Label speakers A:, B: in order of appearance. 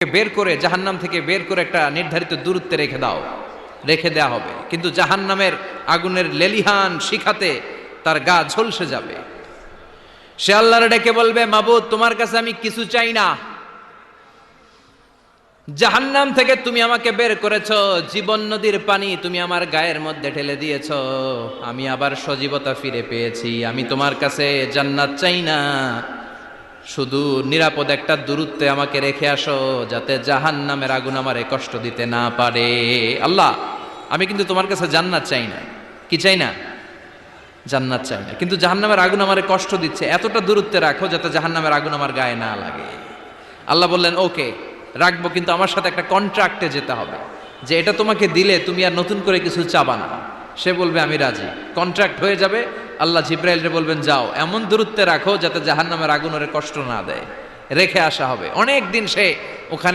A: বের করে জাহান্নাম থেকে বের করে একটা নির্ধারিত দূরত্বে রেখে দাও, রেখে দেয়া হবে। কিন্তু জাহান্নামের আগুনের লেলিহান শিখাতে তার গা ঝলসে যাবে। সে আল্লাহর ডেকে বলবে, মাবুদ তোমার কাছে আমি কিছু চাই না, জাহান্নাম থেকে তুমি আমাকে বের করেছো, জীবন নদীর পানি তুমি আমার গায়ের মধ্যে ঢেলে দিয়েছো, আমি আবার সজীবতা ফিরে পেয়েছি। আমি তোমার কাছে জান্নাত চাই না, শুধু নিরাপদ একটা দূরত্বে আমাকে রেখে আসো, যাতে জাহান্নামের আগুন আমারে কষ্ট দিতে না পারে। আল্লাহ, আমি কিন্তু তোমার কাছে জান্নাত চাই না। কি চাই না? জান্নাত চাই না, কিন্তু জাহান্নামের আগুন আমারে কষ্ট দিচ্ছে, এতটা দূরত্বে রাখো যাতে জাহান্নামের আগুন আমার গায়ে না লাগে। আল্লাহ বললেন, ওকে রাখবো, কিন্তু আমার সাথে একটা কন্ট্রাক্টে যেতে হবে, যে এটা তোমাকে দিলে তুমি আর নতুন করে কিছু চাবা না। সে বলবে আমি রাজি, কন্ট্রাক্ট হয়ে যাবে। আল্লাহ জিব্রাইলকে বলবেন, যাও এমন দূরত্বে রাখো যাতে জাহান্নামের আগুন ওরে কষ্ট না দেয়। রেখে আসা হবে। অনেক দিন সে ওখানে